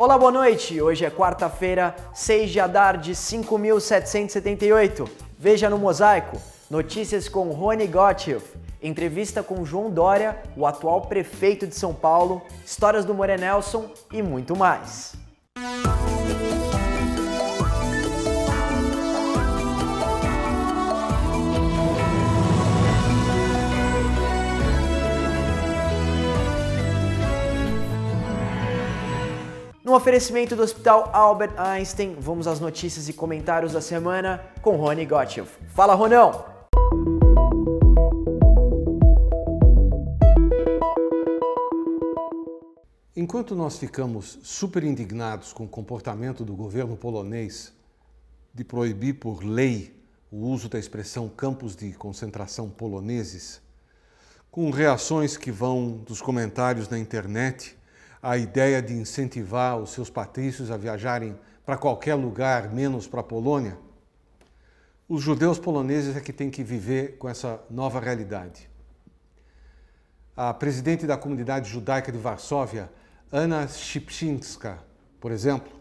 Olá, boa noite. Hoje é quarta-feira, 6 de Adar de 5.778. Veja no Mosaico, notícias com Rony Gottschalk, entrevista com João Dória, o atual prefeito de São Paulo, histórias do Morenelson e muito mais. No oferecimento do Hospital Albert Einstein, vamos às notícias e comentários da semana com Rony Gottschalk. Fala, Ronão! Enquanto nós ficamos super indignados com o comportamento do governo polonês de proibir por lei o uso da expressão campos de concentração poloneses, com reações que vão dos comentários na internet, a ideia de incentivar os seus patrícios a viajarem para qualquer lugar, menos para a Polônia, os judeus poloneses é que têm que viver com essa nova realidade. A presidente da comunidade judaica de Varsóvia, Anna Shipczynska, por exemplo,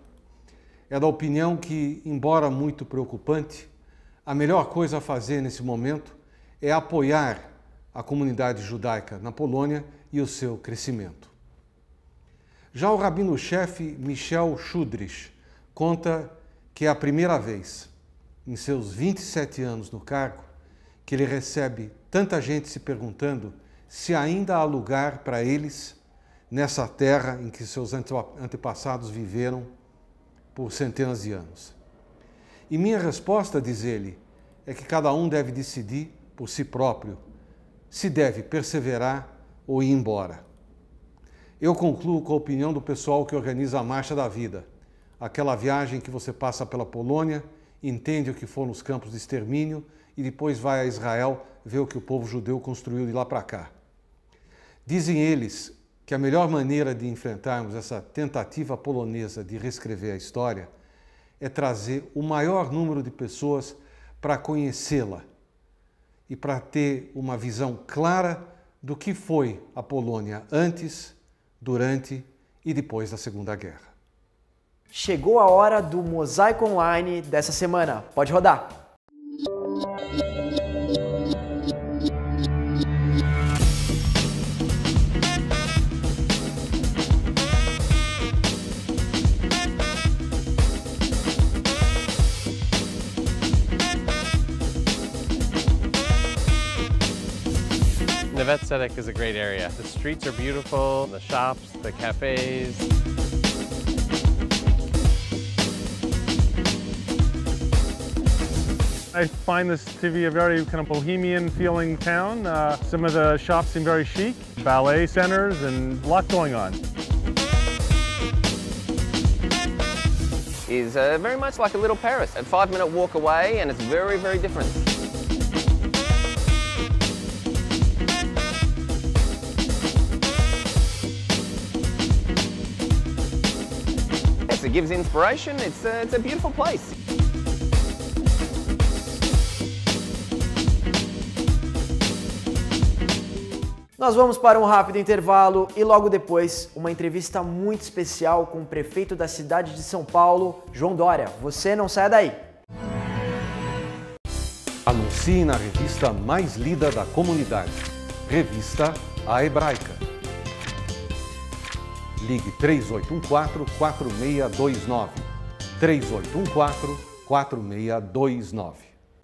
é da opinião que, embora muito preocupante, a melhor coisa a fazer nesse momento é apoiar a comunidade judaica na Polônia e o seu crescimento. Já o rabino-chefe Michel Schudrich conta que é a primeira vez, em seus 27 anos no cargo, que ele recebe tanta gente se perguntando se ainda há lugar para eles nessa terra em que seus antepassados viveram por centenas de anos. E minha resposta, diz ele, é que cada um deve decidir por si próprio se deve perseverar ou ir embora. Eu concluo com a opinião do pessoal que organiza a Marcha da Vida, aquela viagem que você passa pela Polônia, entende o que foram os campos de extermínio e depois vai a Israel ver o que o povo judeu construiu de lá para cá. Dizem eles que a melhor maneira de enfrentarmos essa tentativa polonesa de reescrever a história é trazer o maior número de pessoas para conhecê-la e para ter uma visão clara do que foi a Polônia antes, durante e depois da Segunda Guerra. Chegou a hora do Mosaico Online dessa semana. Pode rodar! Neve Tzedek is a great area. The streets are beautiful, the shops, the cafes. I find this to be a very kind of bohemian feeling town. Some of the shops seem very chic, ballet centers and a lot going on. Is very much like a little Paris. A 5-minute walk away and it's very, very different. It gives inspiration. It's a beautiful place. Nós vamos para um rápido intervalo e logo depois uma entrevista muito especial com o prefeito da cidade de São Paulo, João Dória. Você não sai daí! Anuncie na revista mais lida da comunidade, Revista A Hebraica. Ligue 3814-4629. 3814-4629.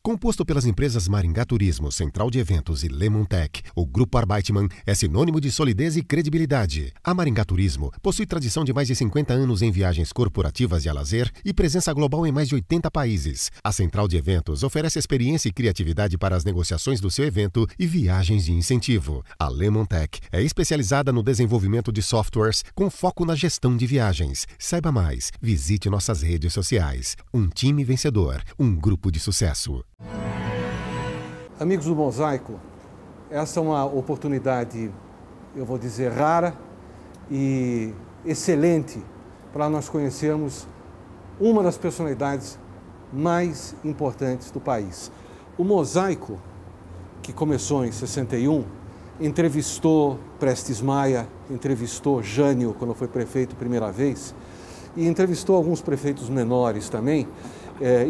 Composto pelas empresas Maringá Turismo, Central de Eventos e Lemontec, o Grupo Arbeitmann é sinônimo de solidez e credibilidade. A Maringá Turismo possui tradição de mais de 50 anos em viagens corporativas e a lazer e presença global em mais de 80 países. A Central de Eventos oferece experiência e criatividade para as negociações do seu evento e viagens de incentivo. A Lemontec é especializada no desenvolvimento de softwares com foco na gestão de viagens. Saiba mais, visite nossas redes sociais. Um time vencedor, um grupo de sucesso. Amigos do Mosaico, essa é uma oportunidade, eu vou dizer, rara e excelente para nós conhecermos uma das personalidades mais importantes do país. O Mosaico, que começou em 61, entrevistou Prestes Maia, entrevistou Jânio quando foi prefeito a primeira vez, e entrevistou alguns prefeitos menores também,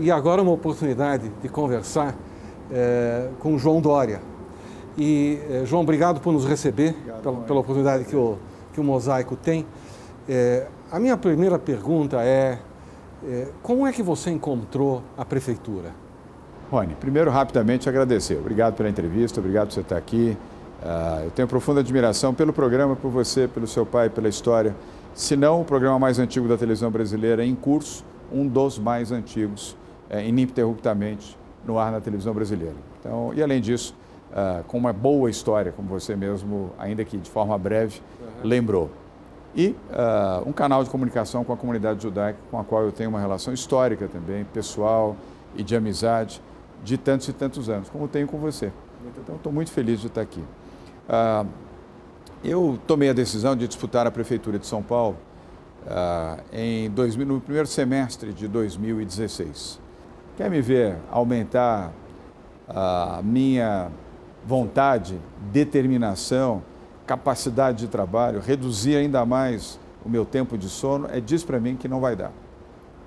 e agora uma oportunidade de conversar com João Dória. E, João, obrigado por nos receber, pela oportunidade que o Mosaico tem. A minha primeira pergunta como é que você encontrou a prefeitura? Rony, primeiro, rapidamente agradecer. Obrigado pela entrevista, obrigado por você estar aqui. Eu tenho profunda admiração pelo programa, por você, pelo seu pai, pela história. Se não o programa mais antigo da televisão brasileira em curso, um dos mais antigos, ininterruptamente, no ar na televisão brasileira. Então, e além disso, com uma boa história, como você mesmo, ainda que de forma breve, lembrou. E um canal de comunicação com a comunidade judaica, com a qual eu tenho uma relação histórica também, pessoal e de amizade, de tantos e tantos anos, como tenho com você. Então, estou muito feliz de estar aqui. Eu tomei a decisão de disputar a Prefeitura de São Paulo no primeiro semestre de 2016. Quer me ver aumentar a minha vontade, determinação, capacidade de trabalho, reduzir ainda mais o meu tempo de sono, diz para mim que não vai dar.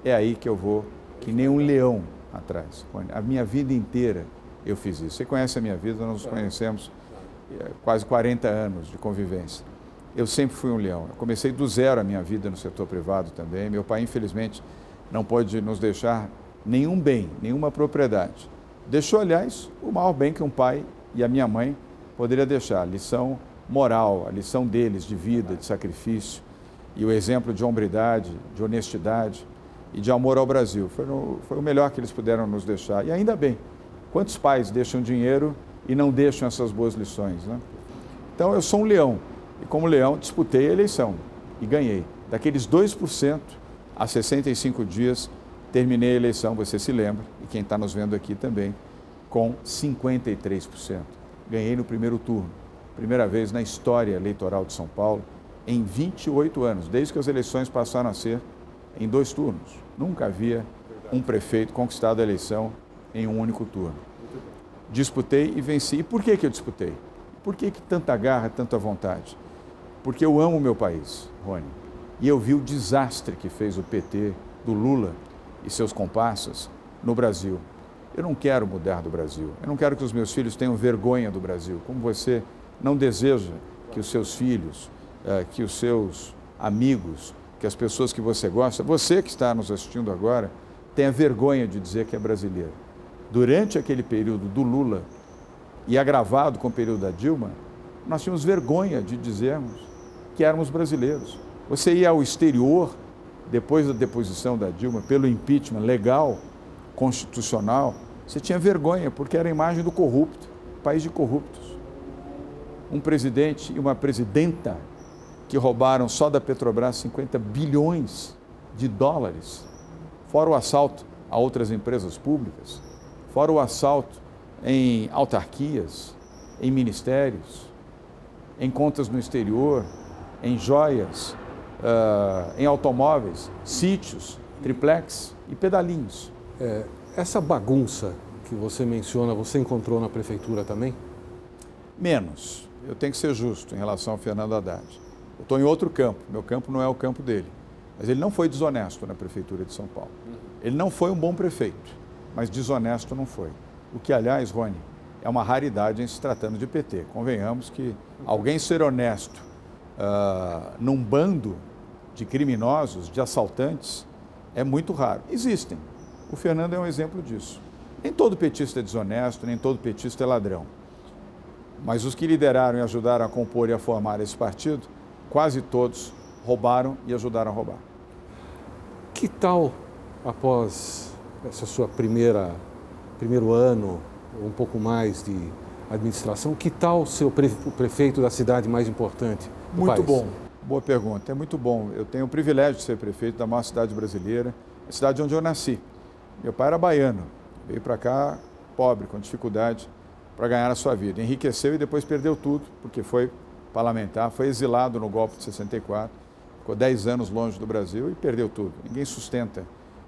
É aí que eu vou, que nem um leão atrás. A minha vida inteira eu fiz isso. Você conhece a minha vida, nós nos conhecemos quase 40 anos de convivência. Eu sempre fui um leão. Eu comecei do zero a minha vida no setor privado também. Meu pai, infelizmente, não pôde nos deixar nenhum bem, nenhuma propriedade. Deixou, aliás, o maior bem que um pai e a minha mãe poderia deixar, a lição moral, a lição deles de vida, de sacrifício e o exemplo de hombridade, de honestidade e de amor ao Brasil. Foi o melhor que eles puderam nos deixar. E ainda bem, quantos pais deixam dinheiro e não deixam essas boas lições, né? Então, eu sou um leão e, como leão, disputei a eleição e ganhei. Daqueles 2%, há 65 dias, terminei a eleição, você se lembra, e quem está nos vendo aqui também, com 53%. Ganhei no primeiro turno, primeira vez na história eleitoral de São Paulo, em 28 anos, desde que as eleições passaram a ser em 2 turnos. Nunca havia um prefeito conquistado a eleição em um único turno. Disputei e venci. E por que eu disputei? Por que tanta garra, tanta vontade? Porque eu amo o meu país, Rony. E eu vi o desastre que fez o PT, do Lula e seus comparsas no Brasil. Eu não quero mudar do Brasil. Eu não quero que os meus filhos tenham vergonha do Brasil. Como você não deseja que os seus filhos, que os seus amigos, que as pessoas que você gosta, você que está nos assistindo agora, tenha vergonha de dizer que é brasileiro. Durante aquele período do Lula e agravado com o período da Dilma, nós tínhamos vergonha de dizermos que éramos brasileiros. Você ia ao exterior, depois da deposição da Dilma, pelo impeachment legal, constitucional, você tinha vergonha, porque era a imagem do corrupto, país de corruptos. Um presidente e uma presidenta que roubaram só da Petrobras 50 bilhões de dólares, fora o assalto a outras empresas públicas, fora o assalto em autarquias, em ministérios, em contas no exterior, em joias, em automóveis, sítios, triplex e pedalinhos. Essa bagunça que você menciona, você encontrou na prefeitura também? Menos. Eu tenho que ser justo em relação ao Fernando Haddad. Eu estou em outro campo, meu campo não é o campo dele. Mas ele não foi desonesto na prefeitura de São Paulo. Ele não foi um bom prefeito, mas desonesto não foi. O que, aliás, Rony, é uma raridade em se tratando de PT. Convenhamos que alguém ser honesto num bando de criminosos, de assaltantes, é muito raro. Existem. O Fernando é um exemplo disso. Nem todo petista é desonesto, nem todo petista é ladrão. Mas os que lideraram e ajudaram a compor e a formar esse partido, quase todos roubaram e ajudaram a roubar. Que tal, após essa sua primeiro ano, um pouco mais de administração, que tal ser o prefeito da cidade mais importante do país? Muito bom. Boa pergunta. É muito bom. Eu tenho o privilégio de ser prefeito da maior cidade brasileira, a cidade onde eu nasci. Meu pai era baiano, veio para cá pobre, com dificuldade, para ganhar a sua vida. Enriqueceu e depois perdeu tudo, porque foi parlamentar, foi exilado no golpe de 64, ficou 10 anos longe do Brasil e perdeu tudo. Ninguém sustenta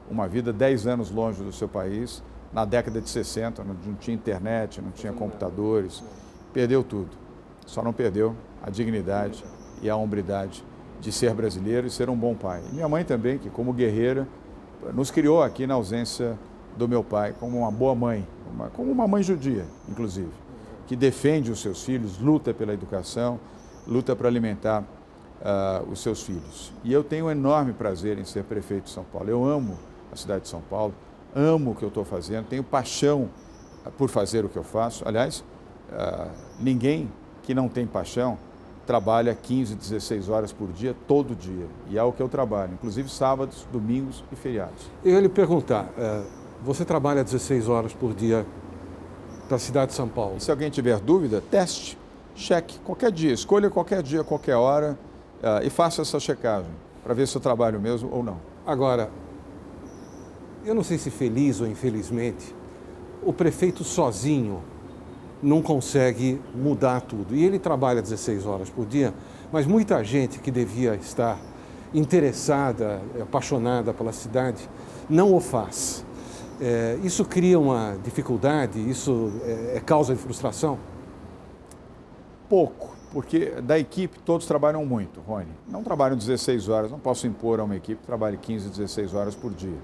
uma vida 10 anos longe do seu país, na década de 60, não tinha internet, não tinha computadores, perdeu tudo. Só não perdeu a dignidade e a hombridade de ser brasileiro e ser um bom pai. E minha mãe também, que como guerreira, nos criou aqui na ausência do meu pai como uma boa mãe, como uma mãe judia, inclusive, que defende os seus filhos, luta pela educação, luta para alimentar os seus filhos. E eu tenho um enorme prazer em ser prefeito de São Paulo. Eu amo a cidade de São Paulo, amo o que eu estou fazendo, tenho paixão por fazer o que eu faço. Aliás, ninguém que não tem paixão trabalha 15, 16 horas por dia, todo dia. E é o que eu trabalho, inclusive sábados, domingos e feriados. Eu ia lhe perguntar, você trabalha 16 horas por dia para a cidade de São Paulo? E se alguém tiver dúvida, teste, cheque, qualquer dia, escolha qualquer dia, qualquer hora e faça essa checagem para ver se eu trabalho mesmo ou não. Agora, eu não sei se feliz ou infelizmente, o prefeito sozinho não consegue mudar tudo. E ele trabalha 16 horas por dia, mas muita gente que devia estar interessada, apaixonada pela cidade, não o faz. Isso cria uma dificuldade? Isso é causa de frustração? Pouco, porque da equipe todos trabalham muito, Rony. Não trabalham 16 horas, não posso impor a uma equipe que trabalhe 15, 16 horas por dia.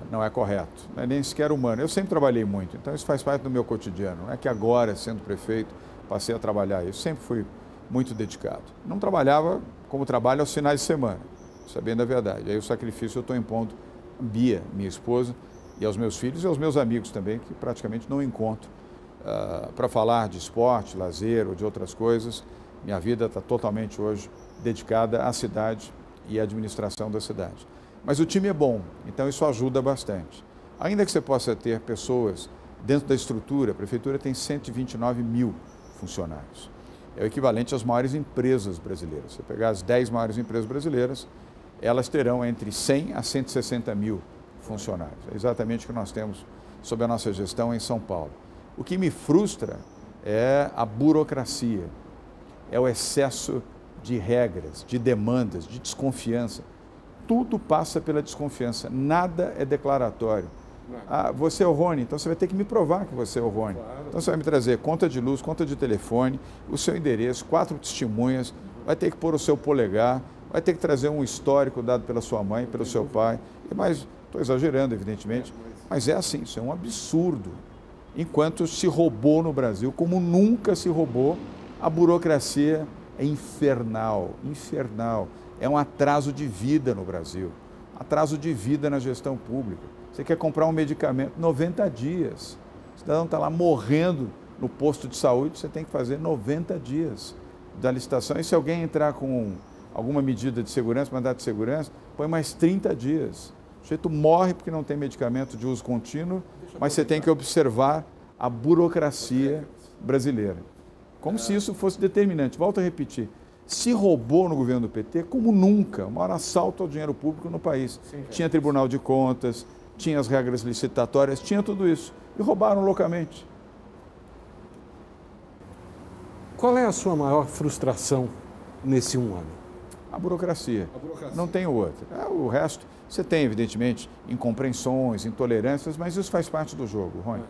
Não é correto, não é nem sequer humano. Eu sempre trabalhei muito, então isso faz parte do meu cotidiano. Não é que agora, sendo prefeito, passei a trabalhar. Eu sempre fui muito dedicado. Não trabalhava como trabalho aos finais de semana, sabendo a verdade. Aí o sacrifício eu estou impondo a Bia, minha esposa, e aos meus filhos e aos meus amigos também, que praticamente não encontro para falar de esporte, lazer ou de outras coisas. Minha vida está totalmente hoje dedicada à cidade e à administração da cidade. Mas o time é bom, então isso ajuda bastante. Ainda que você possa ter pessoas dentro da estrutura, a prefeitura tem 129 mil funcionários. É o equivalente às maiores empresas brasileiras. Se você pegar as 10 maiores empresas brasileiras, elas terão entre 100 a 160 mil funcionários. É exatamente o que nós temos sob a nossa gestão em São Paulo. O que me frustra é a burocracia, é o excesso de regras, de demandas, de desconfiança. Tudo passa pela desconfiança, nada é declaratório. Você é o Rony, então você vai ter que me provar que você é o Rony. Então você vai me trazer conta de luz, conta de telefone, o seu endereço, 4 testemunhas, vai ter que pôr o seu polegar, vai ter que trazer um histórico dado pela sua mãe, pelo seu pai. Mas estou exagerando, evidentemente, mas é assim, isso é um absurdo. Enquanto se roubou no Brasil, como nunca se roubou, a burocracia é infernal, infernal. É um atraso de vida no Brasil, atraso de vida na gestão pública. Você quer comprar um medicamento, 90 dias. O cidadão está lá morrendo no posto de saúde, você tem que fazer 90 dias da licitação. E se alguém entrar com alguma medida de segurança, mandado de segurança, põe mais 30 dias. O sujeito morre porque não tem medicamento de uso contínuo, mas você tem que observar a burocracia brasileira. Como se isso fosse determinante. Volto a repetir. Se roubou no governo do PT como nunca, o maior assalto ao dinheiro público no país. Tinha Tribunal de Contas, tinha as regras licitatórias, tinha tudo isso. E roubaram loucamente. Qual é a sua maior frustração nesse 1 ano? A burocracia. Não tem outra. O resto, você tem, evidentemente, incompreensões, intolerâncias, mas isso faz parte do jogo, Rony.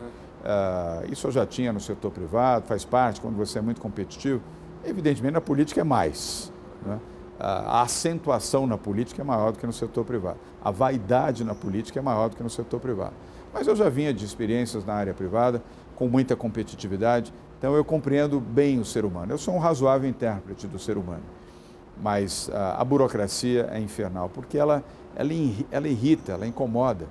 Isso eu já tinha no setor privado, faz parte quando você é muito competitivo. Evidentemente, na política é mais. Né? A acentuação na política é maior do que no setor privado. A vaidade na política é maior do que no setor privado. Mas eu já vinha de experiências na área privada, com muita competitividade, então eu compreendo bem o ser humano. Eu sou um razoável intérprete do ser humano. Mas a burocracia é infernal, porque ela irrita, ela incomoda.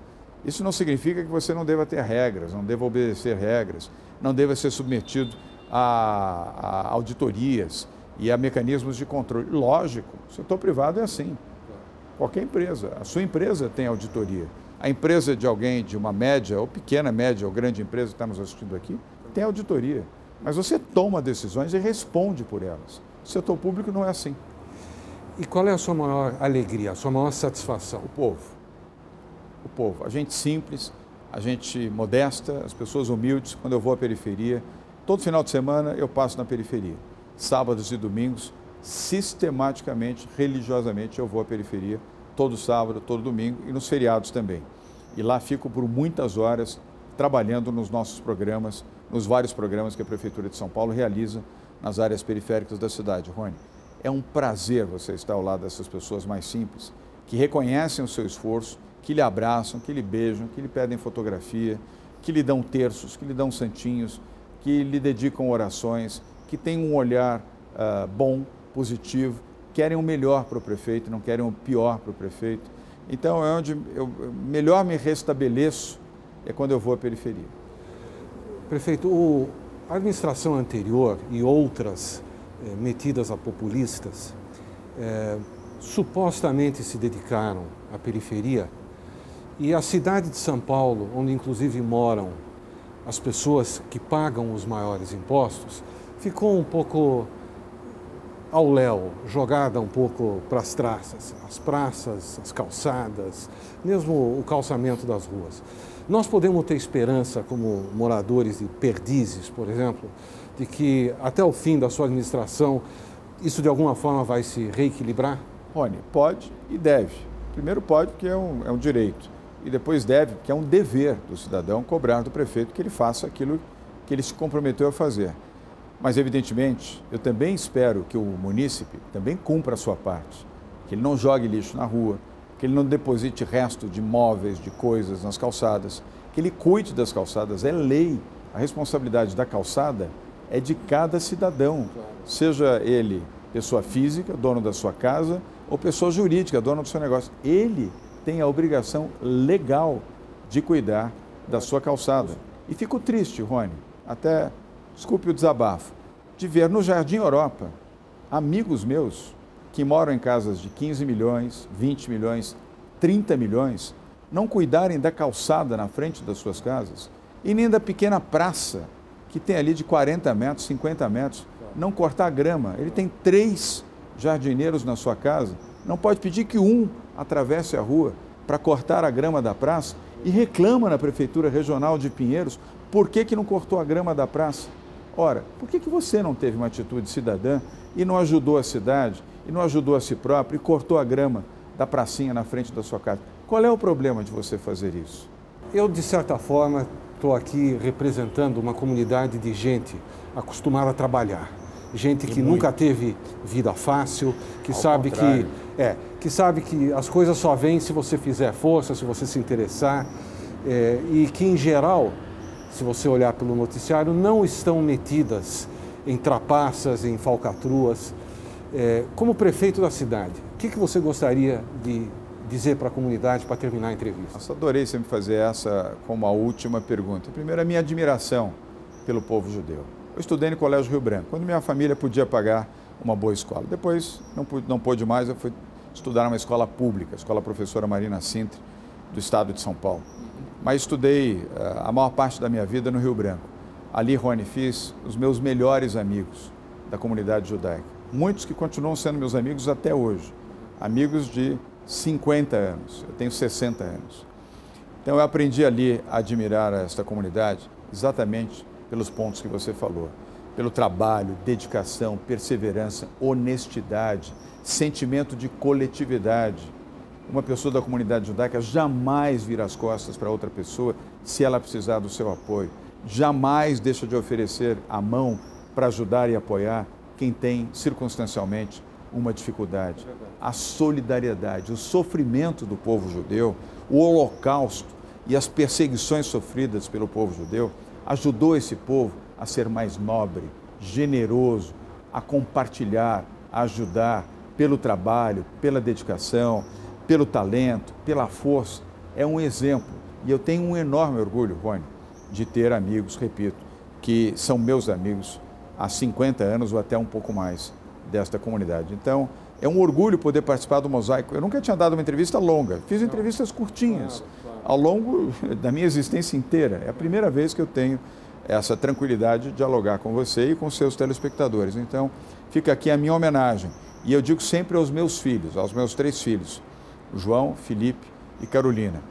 Isso não significa que você não deva ter regras, não deva obedecer regras, não deva ser submetido a auditorias e a mecanismos de controle. Lógico, o setor privado é assim. Qualquer empresa, a sua empresa tem auditoria. A empresa de alguém de uma média, ou pequena, média, ou grande empresa que está nos assistindo aqui, tem auditoria. Mas você toma decisões e responde por elas. O setor público não é assim. E qual é a sua maior alegria, a sua maior satisfação? O povo. O povo. A gente simples, a gente modesta, as pessoas humildes. Quando eu vou à periferia, todo final de semana eu passo na periferia. Sábados e domingos, sistematicamente, religiosamente, eu vou à periferia. Todo sábado, todo domingo e nos feriados também. E lá fico por muitas horas trabalhando nos nossos programas, nos vários programas que a Prefeitura de São Paulo realiza nas áreas periféricas da cidade, Rony. É um prazer você estar ao lado dessas pessoas mais simples, que reconhecem o seu esforço, que lhe abraçam, que lhe beijam, que lhe pedem fotografia, que lhe dão terços, que lhe dão santinhos, que lhe dedicam orações, que têm um olhar bom, positivo, querem o melhor para o prefeito, não querem o pior para o prefeito. Então, é onde eu melhor me restabeleço, é quando eu vou à periferia. Prefeito, a administração anterior e outras metidas a populistas supostamente se dedicaram à periferia, e a cidade de São Paulo, onde inclusive moram as pessoas que pagam os maiores impostos, ficou um pouco ao léu, jogada um pouco para as praças, as calçadas, mesmo o calçamento das ruas. Nós podemos ter esperança, como moradores de Perdizes, por exemplo, de que até o fim da sua administração isso de alguma forma vai se reequilibrar? Rony, pode e deve. Primeiro pode porque é um direito, e depois deve porque é um dever do cidadão cobrar do prefeito que ele faça aquilo que ele se comprometeu a fazer. Mas, evidentemente, eu também espero que o munícipe também cumpra a sua parte, que ele não jogue lixo na rua, que ele não deposite resto de móveis, de coisas nas calçadas, que ele cuide das calçadas. É lei. A responsabilidade da calçada é de cada cidadão, seja ele pessoa física, dono da sua casa, ou pessoa jurídica, dono do seu negócio. Ele tem a obrigação legal de cuidar da sua calçada. E fico triste, Rony, até, desculpe o desabafo, de ver no Jardim Europa amigos meus que moram em casas de 15 milhões, 20 milhões, 30 milhões, não cuidarem da calçada na frente das suas casas e nem da pequena praça que tem ali de 40 metros, 50 metros, não cortar grama. Ele tem 3 jardineiros na sua casa, não pode pedir que um atravesse a rua para cortar a grama da praça e reclama na Prefeitura Regional de Pinheiros por que não cortou a grama da praça. Ora, por que você não teve uma atitude cidadã e não ajudou a cidade, e não ajudou a si próprio e cortou a grama da pracinha na frente da sua casa? Qual é o problema de você fazer isso? Eu, de certa forma, estou aqui representando uma comunidade de gente acostumada a trabalhar. Gente que nunca teve vida fácil, que sabe que as coisas só vêm se você fizer força, se você se interessar, e que, em geral, se você olhar pelo noticiário, não estão metidas em trapaças, em falcatruas. Como prefeito da cidade, o que você gostaria de dizer para a comunidade para terminar a entrevista? Nossa, adorei sempre fazer essa como a última pergunta. Primeiro, a minha admiração pelo povo judeu. Eu estudei no Colégio Rio Branco, quando minha família podia pagar uma boa escola. Depois, não pôde mais, eu fui estudar numa escola pública, a Escola Professora Marina Sintra, do estado de São Paulo. Mas estudei a maior parte da minha vida no Rio Branco. Ali, Rony, fiz os meus melhores amigos da comunidade judaica. Muitos que continuam sendo meus amigos até hoje. Amigos de 50 anos, eu tenho 60 anos. Então, eu aprendi ali a admirar esta comunidade exatamente pelos pontos que você falou. Pelo trabalho, dedicação, perseverança, honestidade, sentimento de coletividade. Uma pessoa da comunidade judaica jamais vira as costas para outra pessoa se ela precisar do seu apoio. Jamais deixa de oferecer a mão para ajudar e apoiar quem tem circunstancialmente uma dificuldade. A solidariedade, o sofrimento do povo judeu, o holocausto e as perseguições sofridas pelo povo judeu ajudou esse povo a ser mais nobre, generoso, a compartilhar, a ajudar pelo trabalho, pela dedicação, pelo talento, pela força. É um exemplo. E eu tenho um enorme orgulho, Rony, de ter amigos, repito, que são meus amigos há 50 anos ou até um pouco mais desta comunidade. Então, é um orgulho poder participar do Mosaico. Eu nunca tinha dado uma entrevista longa, fiz entrevistas curtinhas ao longo da minha existência inteira. É a primeira vez que eu tenho essa tranquilidade de dialogar com você e com seus telespectadores. Então, fica aqui a minha homenagem. E eu digo sempre aos meus filhos, aos meus 3 filhos, João, Felipe e Carolina.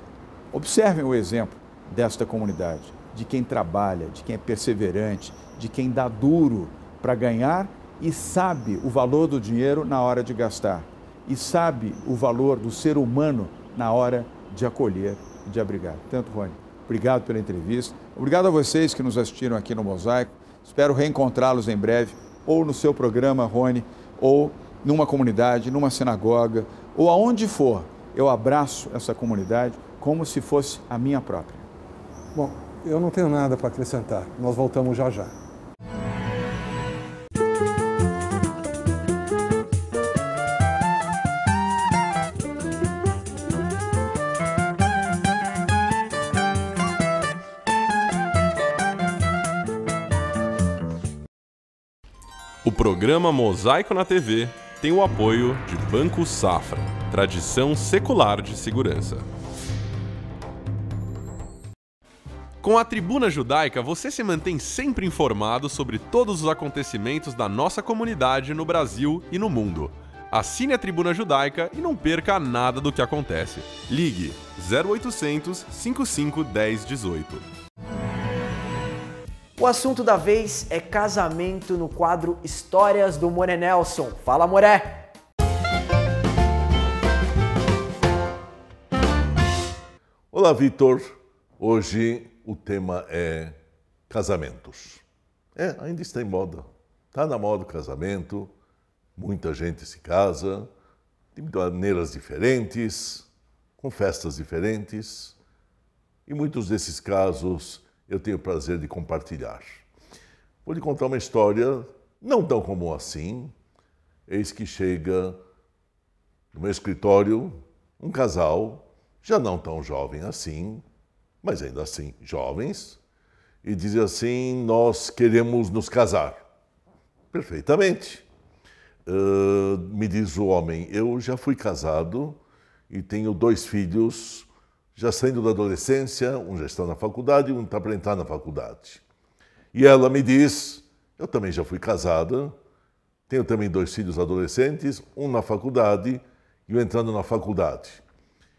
Observem o exemplo desta comunidade, de quem trabalha, de quem é perseverante, de quem dá duro para ganhar e sabe o valor do dinheiro na hora de gastar. E sabe o valor do ser humano na hora de acolher e de abrigar. Tanto, Rony, obrigado pela entrevista. Obrigado a vocês que nos assistiram aqui no Mosaico. Espero reencontrá-los em breve, ou no seu programa, Rony, ou numa comunidade, numa sinagoga ou aonde for, eu abraço essa comunidade como se fosse a minha própria. Bom, eu não tenho nada para acrescentar. Nós voltamos já já. O programa Mosaico na TV tem o apoio de Banco Safra, tradição secular de segurança. Com a Tribuna Judaica, você se mantém sempre informado sobre todos os acontecimentos da nossa comunidade no Brasil e no mundo. Assine a Tribuna Judaica e não perca nada do que acontece. Ligue 0800 55 10 18. O assunto da vez é casamento no quadro Histórias do Moré Nelson. Fala, Moré! Olá, Vitor. Hoje o tema é casamentos. Ainda está em moda. Está na moda o casamento. Muita gente se casa de maneiras diferentes, com festas diferentes. E muitos desses casos eu tenho o prazer de compartilhar. Vou lhe contar uma história não tão comum assim. Eis que chega no meu escritório um casal, já não tão jovem assim, mas ainda assim jovens, e diz assim: nós queremos nos casar. Perfeitamente. Me diz o homem: eu já fui casado e tenho 2 filhos, já saindo da adolescência, um já está na faculdade e um está para entrar na faculdade. E ela me diz: eu também já fui casada, tenho também 2 filhos adolescentes, um na faculdade e um entrando na faculdade.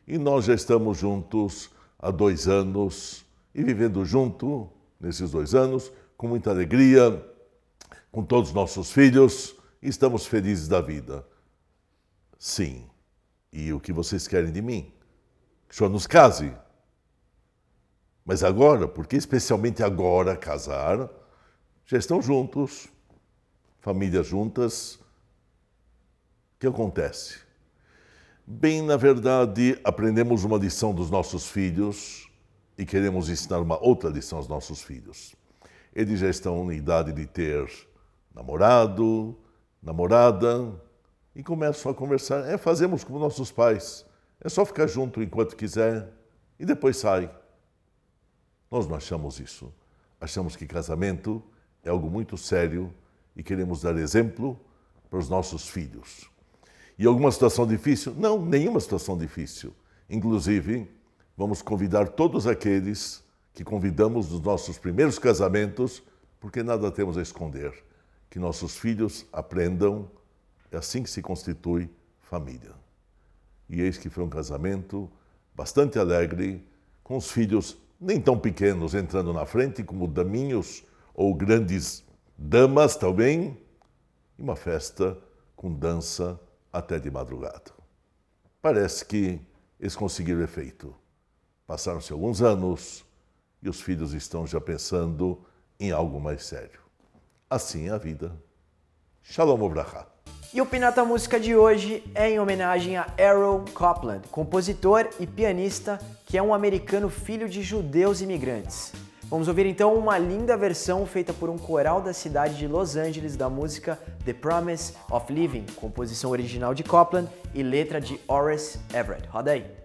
E nós já estamos juntos há 2 anos e vivendo junto nesses 2 anos, com muita alegria, com todos os nossos filhos, e estamos felizes da vida. Sim. E o que vocês querem de mim? Que o senhor nos case. Mas agora, porque especialmente agora casar, já estão juntos, famílias juntas. O que acontece? Bem, na verdade, aprendemos uma lição dos nossos filhos e queremos ensinar uma outra lição aos nossos filhos. Eles já estão na idade de ter namorado, namorada, e começam a conversar. Fazemos como nossos pais. É só ficar junto enquanto quiser e depois sai. Nós não achamos isso. Achamos que casamento é algo muito sério e queremos dar exemplo para os nossos filhos. E alguma situação difícil? Não, nenhuma situação difícil. Inclusive, vamos convidar todos aqueles que convidamos nos nossos primeiros casamentos, porque nada temos a esconder. Que nossos filhos aprendam, é assim que se constitui família. E eis que foi um casamento bastante alegre, com os filhos nem tão pequenos entrando na frente, como daminhos ou grandes damas também, e uma festa com dança até de madrugada. Parece que eles conseguiram efeito. Passaram-se alguns anos e os filhos estão já pensando em algo mais sério. Assim é a vida. Shalom Obracha. E o Pinata Música de hoje é em homenagem a Aaron Copland, compositor e pianista que é um americano filho de judeus imigrantes. Vamos ouvir então uma linda versão feita por um coral da cidade de Los Angeles da música The Promise of Living, composição original de Copland e letra de Horace Everett. Roda aí.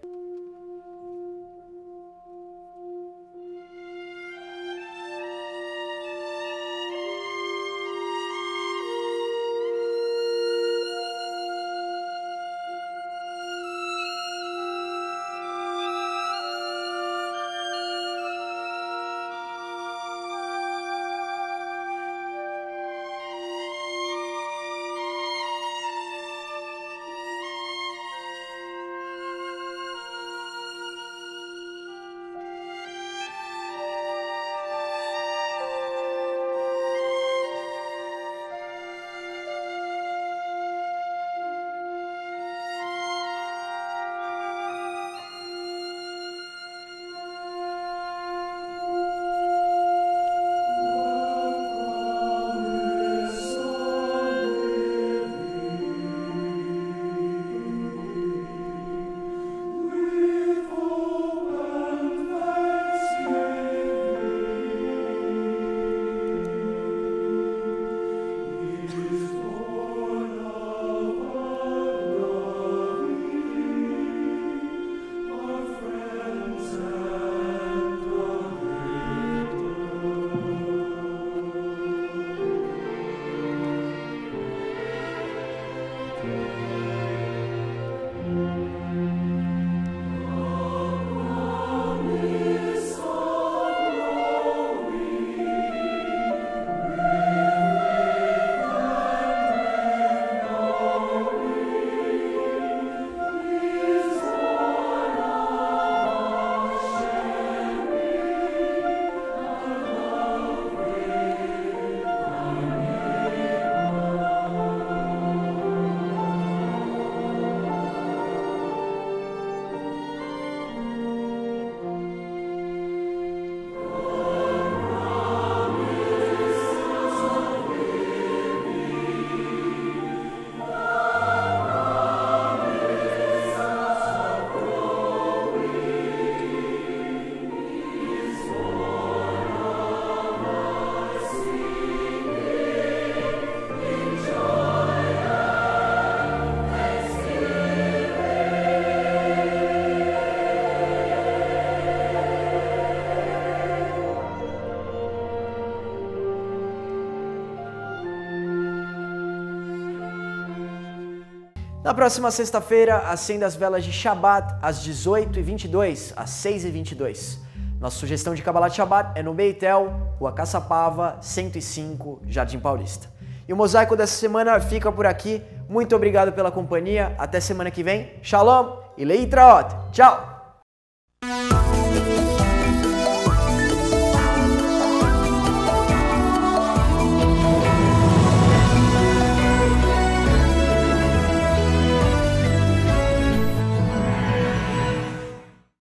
Na próxima sexta-feira, acenda as velas de Shabbat às 18h22, às 6h22. Nossa sugestão de Kabbalat Shabbat é no Beitel, Rua Caçapava, 105, Jardim Paulista. E o Mosaico dessa semana fica por aqui. Muito obrigado pela companhia. Até semana que vem. Shalom e Leitraot. Tchau!